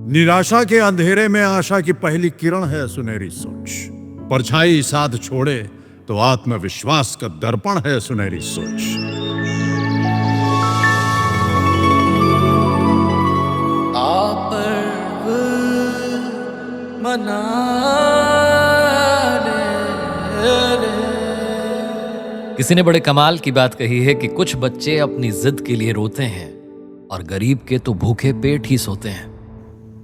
निराशा के अंधेरे में आशा की पहली किरण है सुनहरी सोच। परछाई साथ छोड़े तो आत्मविश्वास का दर्पण है सुनहरी सोच। किसी ने बड़े कमाल की बात कही है कि कुछ बच्चे अपनी जिद के लिए रोते हैं और गरीब के तो भूखे पेट ही सोते हैं।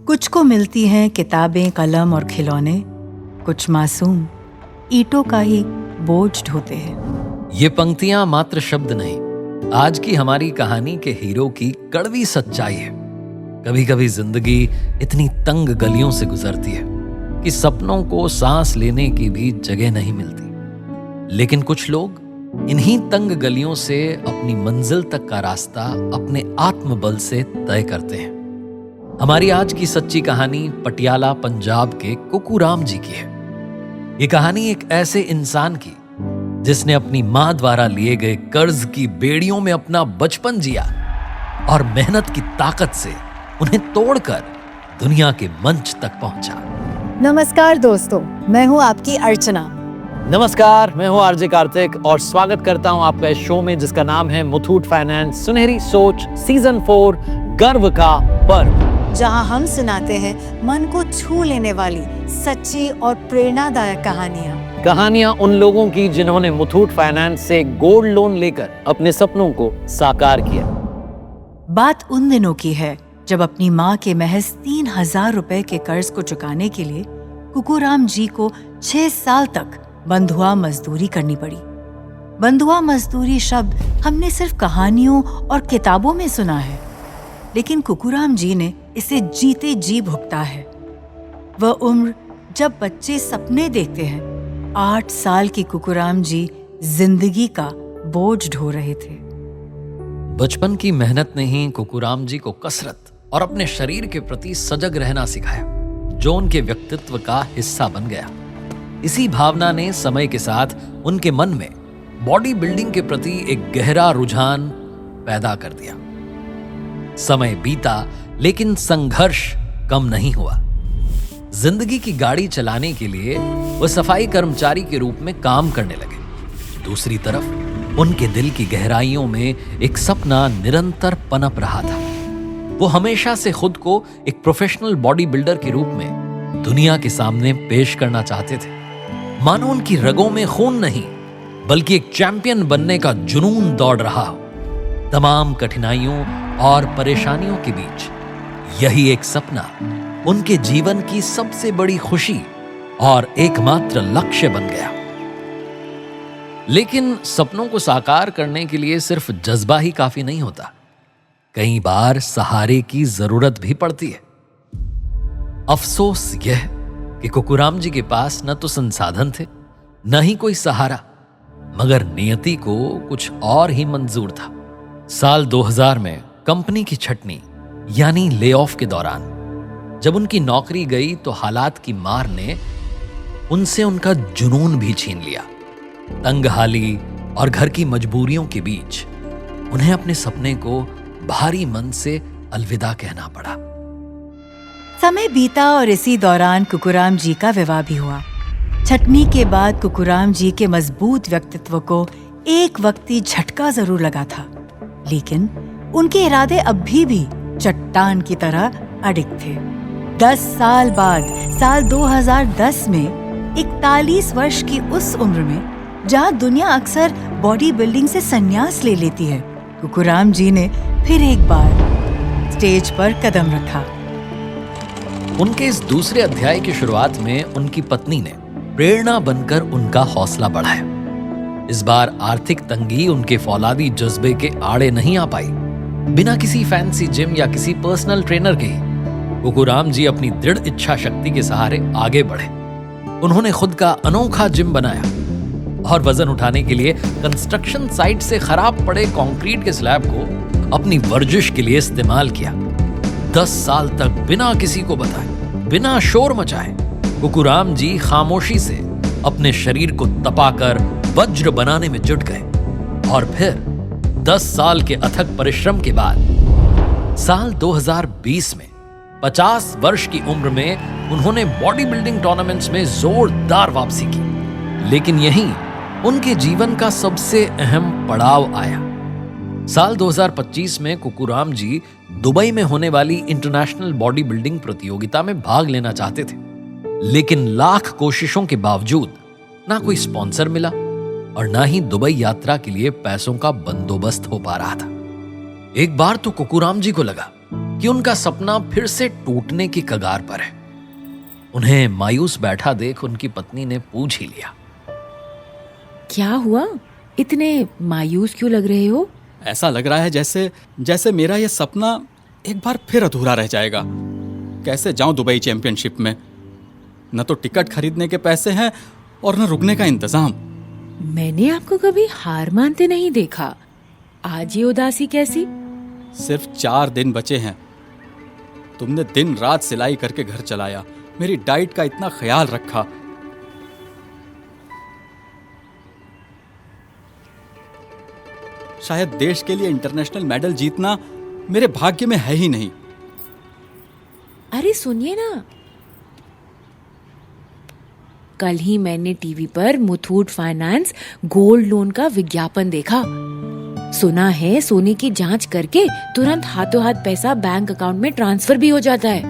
कुछ को मिलती हैं किताबें, कलम और खिलौने, कुछ मासूम ईंटों का ही बोझ ढोते हैं। ये पंक्तियां मात्र शब्द नहीं, आज की हमारी कहानी के हीरो की कड़वी सच्चाई है। कभी कभी जिंदगी इतनी तंग गलियों से गुजरती है कि सपनों को सांस लेने की भी जगह नहीं मिलती, लेकिन कुछ लोग इन्हीं तंग गलियों से अपनी मंजिल तक का रास्ता अपने आत्मबल से तय करते हैं। हमारी आज की सच्ची कहानी पटियाला पंजाब के कुकूराम जी की है। ये कहानी एक ऐसे इंसान की जिसने अपनी मां द्वारा लिए गए कर्ज की बेड़ियों में अपना बचपन जिया और मेहनत की ताकत से उन्हें तोड़कर दुनिया के मंच तक पहुंचा। नमस्कार दोस्तों, मैं हूं आपकी अर्चना। नमस्कार, मैं हूं आरजे कार्तिक और स्वागत करता हूं आपका इस शो में जिसका नाम है मुथूट फाइनेंस सुनहरी सोच सीजन 4 गर्व का पर्व, जहां हम सुनाते हैं मन को छू लेने वाली सच्ची और प्रेरणादायक कहानियां उन लोगों की जिन्होंने मुथूट फाइनेंस से गोल्ड लोन लेकर अपने सपनों को साकार किया। बात उन दिनों की है जब अपनी माँ के महज 3,000 रुपए के कर्ज को चुकाने के लिए कुकूराम जी को 6 साल तक बंधुआ मजदूरी करनी पड़ी। बंधुआ मजदूरी शब्द हमने सिर्फ कहानियों और किताबों में सुना है, लेकिन कुकूराम जी ने इसे जीते जी भुगता है। वह उम्र जब बच्चे सपने देखते हैं, 8 साल की कुकूराम जी जिंदगी का बोझ ढो रहे थे। बचपन की मेहनत ने ही कुकूराम जी को कसरत और अपने शरीर के प्रति सजग रहना सिखाया, जो उनके व्यक्तित्व का हिस्सा बन गया। इसी भावना ने समय के साथ उनके मन में बॉडी बिल्डिंग के प्रति एक गहरा रुझान पैदा कर दिया। समय बीता लेकिन संघर्ष कम नहीं हुआ। जिंदगी की गाड़ी चलाने के लिए वह सफाई कर्मचारी के रूप में काम करने लगे। दूसरी तरफ उनके दिल की गहराइयों में एक सपना निरंतर पनप रहा था। वो हमेशा से खुद को एक प्रोफेशनल बॉडी बिल्डर के रूप में दुनिया के सामने पेश करना चाहते थे। मानो उनकी रगों में खून नहीं, बल्कि एक चैंपियन बनने का जुनून दौड़ रहा हो। तमाम कठिनाइयों और परेशानियों के बीच यही एक सपना उनके जीवन की सबसे बड़ी खुशी और एकमात्र लक्ष्य बन गया। लेकिन सपनों को साकार करने के लिए सिर्फ जज्बा ही काफी नहीं होता, कई बार सहारे की जरूरत भी पड़ती है। अफसोस यह कि कुकूराम जी के पास न तो संसाधन थे, न ही कोई सहारा, मगर नियति को कुछ और ही मंजूर था। साल 2000 में कंपनी की छटनी यानी ले ऑफ के दौरान जब उनकी नौकरी गई तो हालात की मार ने उनसे उनका जुनून भी छीन लिया। तंगहाली और घर की मजबूरियों के बीच उन्हें अपने सपने को भारी मन से अलविदा कहना पड़ा। समय बीता और इसी दौरान कुकूराम जी का विवाह भी हुआ। छटनी के बाद कुकूराम जी के मजबूत व्यक्तित्व को एक वक्ती झटका जरूर लगा था, लेकिन उनके इरादे अब भी चट्टान की तरह अडिग थे। 10 साल बाद साल 2010 में 41 वर्ष की उस उम्र में जहां दुनिया अक्सर बॉडी बिल्डिंग से संन्यास ले लेती है, कुकूराम जी ने फिर एक बार स्टेज पर कदम रखा। उनके इस दूसरे अध्याय की शुरुआत में उनकी पत्नी ने प्रेरणा बनकर उनका हौसला बढ़ाया। इस बार आर्थिक तंगी उनके फौलादी जज्बे के आड़े नहीं आ पाई। बिना किसी फैंसी जिम या किसी पर्सनल ट्रेनर के कुकूराम जी अपनी दृढ़ इच्छा शक्ति के सहारे आगे बढ़े। उन्होंने खुद का अनोखा जिम बनाया और वजन उठाने के लिए कंस्ट्रक्शन साइट से खराब पड़े कंक्रीट के स्लैब को अपनी वर्जिश के लिए इस्तेमाल किया। 10 साल तक बिना किसी को बताए, बिना शोर मचाए, कुकूराम जी खामोशी से अपने शरीर को तपाकर वज्र बनाने में जुट गए। और फिर 10 साल के अथक परिश्रम के बाद साल 2020 में 50 वर्ष की उम्र में उन्होंने बॉडी बिल्डिंग टूर्नामेंट्स में जोरदार वापसी की। लेकिन यहीं उनके जीवन का सबसे अहम पड़ाव आया। साल 2025 में कुकुराम जी दुबई में होने वाली इंटरनेशनल बॉडी बिल्डिंग प्रतियोगिता में भाग लेना चाहते थे, लेकिन लाख कोशिशों के बावजूद ना कोई स्पॉन्सर मिला और ना ही दुबई यात्रा के लिए पैसों का बंदोबस्त हो पा रहा था। एक बार तो कुकुराम जी को लगा कि उनका सपना फिर से टूटने की कगार पर है। उन्हें मायूस बैठा देख उनकी पत्नी ने पूछ ही लिया, क्या हुआ? इतने मायूस क्यों लग रहे हो? ऐसा लग रहा है जैसे मेरा यह सपना एक बार फिर अधूरा रह जाएगा। कैसे जाऊं दुबई चैंपियनशिप में? न तो टिकट खरीदने के पैसे हैं और न रुकने का इंतजाम। मैंने आपको कभी हार मानते नहीं देखा। आज ये उदासी कैसी? सिर्फ 4 दिन बचे हैं। तुमने दिन रात सिलाई करके घर चलाया, मेरी डाइट का इतना ख्याल रखा। शायद देश के लिए इंटरनेशनल मेडल जीतना मेरे भाग्य में है ही नहीं। अरे सुनिए ना, कल ही मैंने टीवी पर मुथूट फाइनेंस गोल्ड लोन का विज्ञापन देखा। सुना है सोने की जांच करके तुरंत हाथों हाथ पैसा बैंक अकाउंट में ट्रांसफर भी हो जाता है,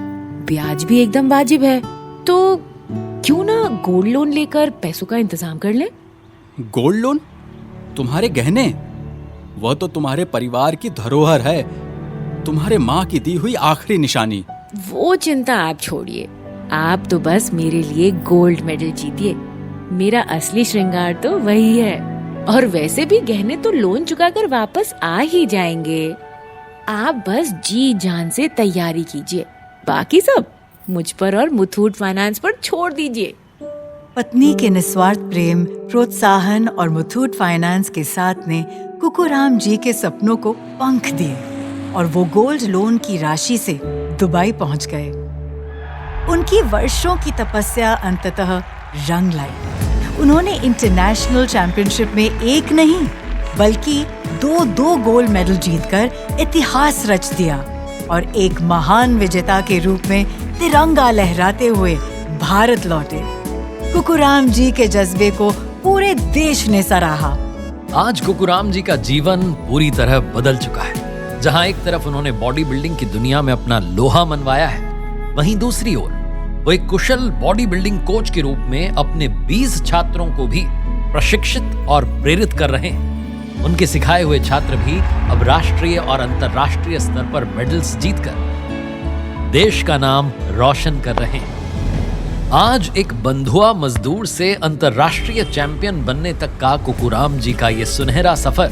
ब्याज भी एकदम वाजिब है। तो क्यों ना गोल्ड लोन लेकर पैसों का इंतजाम कर लें? Gold loan? तुम्हारे गहने? वह तो तुम्हारे परिवार की धरोहर है, तुम्हारे माँ की दी हुई आखिरी निशानी। वो चिंता आप छोड़िए, आप तो बस मेरे लिए गोल्ड मेडल जीतिए। मेरा असली श्रृंगार तो वही है। और वैसे भी गहने तो लोन चुकाकर वापस आ ही जाएंगे। आप बस जी जान से तैयारी कीजिए, बाकी सब मुझ पर और मुथूट फाइनेंस पर छोड़ दीजिए। पत्नी के निस्वार्थ प्रेम, प्रोत्साहन और मुथूट फाइनेंस के साथ ने कुकुराम जी के सपनों को पंख दिए और वो गोल्ड लोन की राशि से दुबई पहुंच गए। उनकी वर्षों की तपस्या अंततः रंग लाई। उन्होंने इंटरनेशनल चैंपियनशिप में एक नहीं बल्कि दो गोल्ड मेडल जीतकर इतिहास रच दिया और एक महान विजेता के रूप में तिरंगा लहराते हुए भारत लौटे। कुकुराम जी के जज्बे को पूरे देश ने सराहा। आज कुकुराम जी का जीवन पूरी तरह बदल चुका है। जहां एक तरफ उन्होंने बॉडी बिल्डिंग की दुनिया में अपना लोहा मनवाया है, वहीं दूसरी ओर वो एक कुशल बॉडी बिल्डिंग कोच के रूप में अपने 20 छात्रों को भी प्रशिक्षित और प्रेरित कर रहे हैं। उनके सिखाए हुए छात्र भी अब राष्ट्रीय और अंतर्राष्ट्रीय स्तर पर मेडल्स जीतकर देश का नाम रोशन कर रहे हैं। आज एक बंधुआ मजदूर से अंतर्राष्ट्रीय चैंपियन बनने तक का कुकुराम जी का ये सुनहरा सफर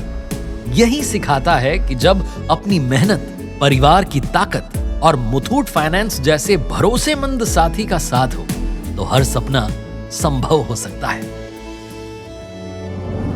यही सिखाता है कि जब अपनी मेहनत, परिवार की ताकत और मुथूट फाइनेंस जैसे भरोसेमंद साथी का साथ हो तो हर सपना संभव हो सकता है।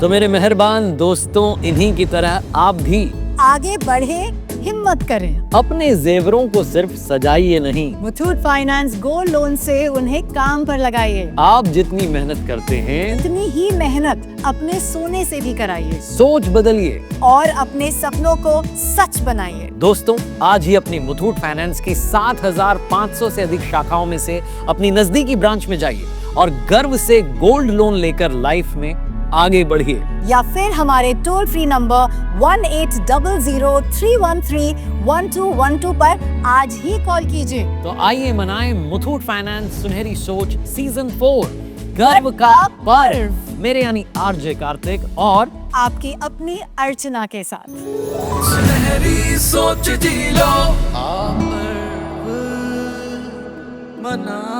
तो मेरे मेहरबान दोस्तों, इन्हीं की तरह आप भी आगे बढ़े, हिम्मत करें। अपने जेवरों को सिर्फ सजाइए नहीं, मुथूट फाइनेंस गोल्ड लोन से उन्हें काम पर लगाइए। आप जितनी मेहनत करते हैं इतनी ही मेहनत अपने सोने से भी कराइए। सोच बदलिए और अपने सपनों को सच बनाइए। दोस्तों, आज ही अपनी मुथूट फाइनेंस की 7,500 से अधिक शाखाओं में से अपनी नजदीकी ब्रांच में जाइए और गर्व से गोल्ड लोन लेकर लाइफ में आगे बढ़िए। या फिर हमारे टोल फ्री नंबर 1800-313-1212 पर आज ही कॉल कीजिए। तो आइए मनाएं मुथूट फाइनेंस सुनहरी सोच सीजन 4 गर्व का पर्व, मेरे यानी आरजे कार्तिक और आपकी अपनी अर्चना के साथ। सुनहरी सोच जी लो, आप पर्व मना